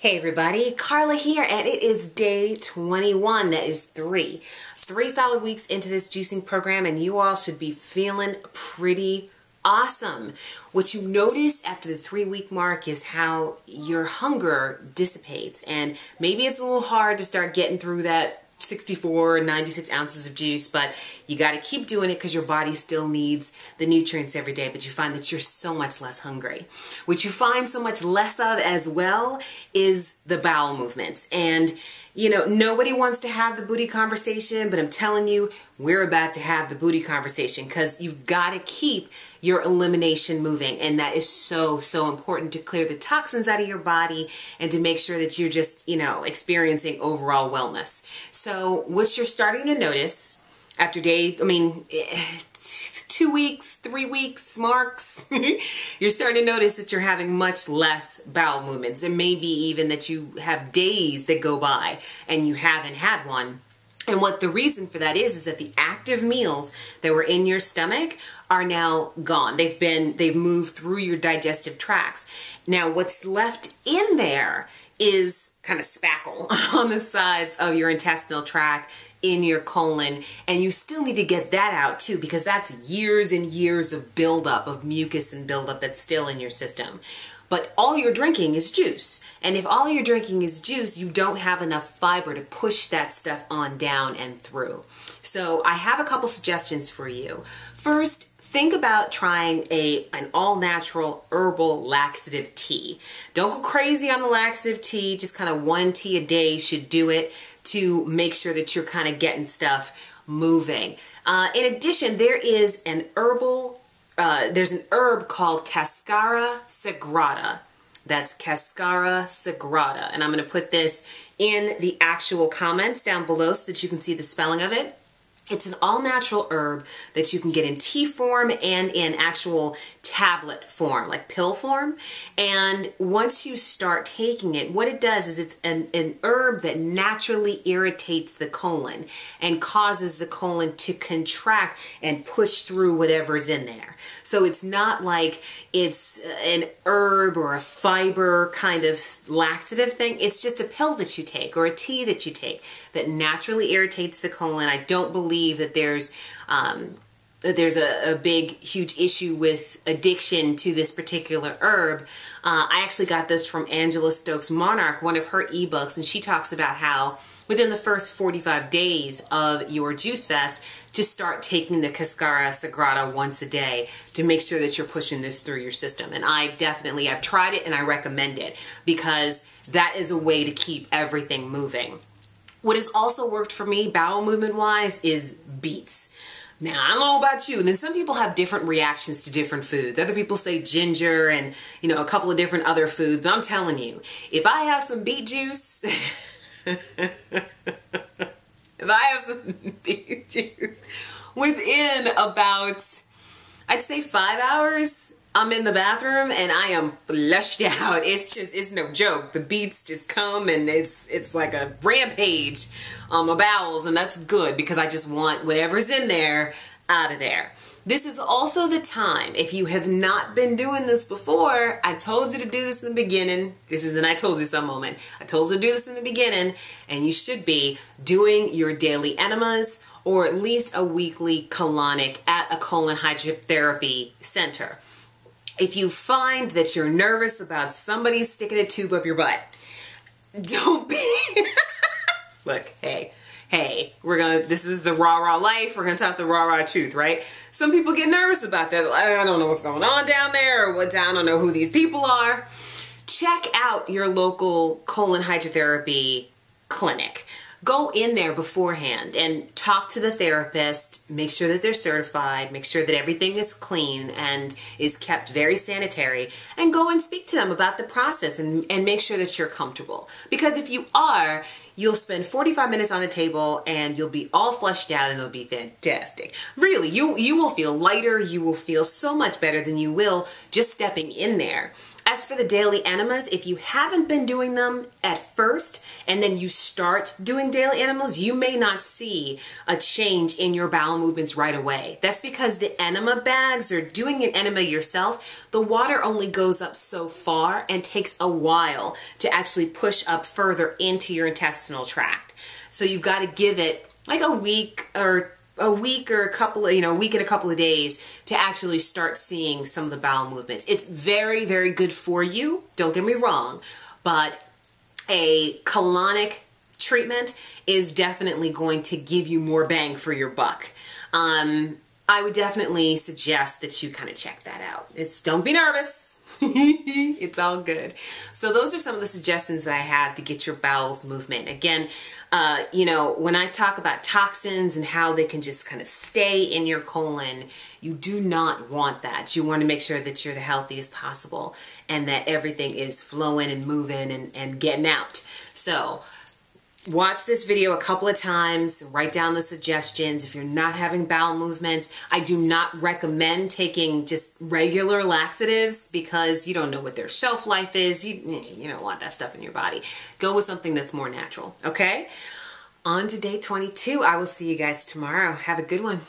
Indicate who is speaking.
Speaker 1: Hey everybody, Carla here, and it is day 21. That is three solid weeks into this juicing program, and you all should be feeling pretty awesome. What you notice after the 3-week mark is how your hunger dissipates, and maybe it's a little hard to start getting through that 64 96 ounces of juice, but you got to keep doing it because your body still needs the nutrients every day, but you find that you're so much less hungry. What you find so much less of as well is the bowel movements. And you know, nobody wants to have the booty conversation, but I'm telling you, we're about to have the booty conversation because you've got to keep your elimination moving. And that is so important to clear the toxins out of your body and to make sure that you're just, you know, experiencing overall wellness. So what you're starting to notice after 2 weeks, 3 weeks marks, you're starting to notice that you're having much less bowel movements. And maybe even that you have days that go by and you haven't had one. And what the reason for that is that the active meals that were in your stomach are now gone. They've moved through your digestive tracts. Now what's left in there is kind of spackle on the sides of your intestinal tract, in your colon, and you still need to get that out too, because that's years and years of buildup of mucus and buildup that's still in your system. But all you're drinking is juice. And if all you're drinking is juice, you don't have enough fiber to push that stuff on down and through. So I have a couple suggestions for you. First, think about trying an all-natural herbal laxative tea. Don't go crazy on the laxative tea, just kind of 1 tea a day should do it to make sure that you're kind of getting stuff moving. In addition, there is an herb called Cascara sagrada. That's Cascara sagrada. And I'm going to put this in the actual comments down below so that you can see the spelling of it. It's an all-natural herb that you can get in tea form and in actual tablet form, like pill form. And once you start taking it, what it does is it's an herb that naturally irritates the colon and causes the colon to contract and push through whatever's in there. So it's not like it's an herb or a fiber kind of laxative thing. It's just a pill that you take or a tea that you take that naturally irritates the colon. I don't believe that there's a big, huge issue with addiction to this particular herb. I actually got this from Angela Stokes Monarch, one of her ebooks, and she talks about how within the first 45 days of your juice fast to start taking the Cascara sagrada once a day to make sure that you're pushing this through your system. And I've tried it and I recommend it because that is a way to keep everything moving. What has also worked for me bowel movement wise is beets. Now, I don't know about you, and then some people have different reactions to different foods. Other people say ginger and, you know, a couple of different other foods, but I'm telling you, if I have some beet juice, within about, I'd say 5 hours, I'm in the bathroom and I am flushed out. It's no joke. The beets just come and it's like a rampage on my bowels, and that's good because I just want whatever's in there out of there. This is also the time, if you have not been doing this before, I told you to do this in the beginning. This is an I told you so moment. I told you to do this in the beginning, and you should be doing your daily enemas or at least a weekly colonic at a colon hydrotherapy center. If you find that you're nervous about somebody sticking a tube up your butt, don't be. Look, hey, this is the rah-rah life. We're gonna talk the rah-rah truth, right? Some people get nervous about that. I don't know what's going on down there, or I don't know who these people are. Check out your local colon hydrotherapy clinic. Go in there beforehand and talk to the therapist, make sure that they're certified, make sure that everything is clean and is kept very sanitary, and go and speak to them about the process and make sure that you're comfortable. Because if you are, you'll spend 45 minutes on a table and you'll be all flushed out and it'll be fantastic. Really, you will feel lighter, you will feel so much better than you will just stepping in there. As for the daily enemas, if you haven't been doing them at first and then you start doing daily enemas, you may not see a change in your bowel movements right away. That's because the enema bags, or doing an enema yourself, the water only goes up so far and takes a while to actually push up further into your intestinal tract. So you've got to give it like a week or a couple of, a week and a couple of days to actually start seeing some of the bowel movements. It's very, very good for you. Don't get me wrong, but a colonic treatment is definitely going to give you more bang for your buck. I would definitely suggest that you kind of check that out. Don't be nervous. It's all good. So those are some of the suggestions that I had to get your bowels movement. Again, when I talk about toxins and how they can just kind of stay in your colon, you do not want that. You want to make sure that you're the healthiest possible and that everything is flowing and moving and getting out. So watch this video a couple of times, write down the suggestions. If you're not having bowel movements, I do not recommend taking just regular laxatives because you don't know what their shelf life is. You don't want that stuff in your body. Go with something that's more natural, okay? On to day 22. I will see you guys tomorrow. Have a good one.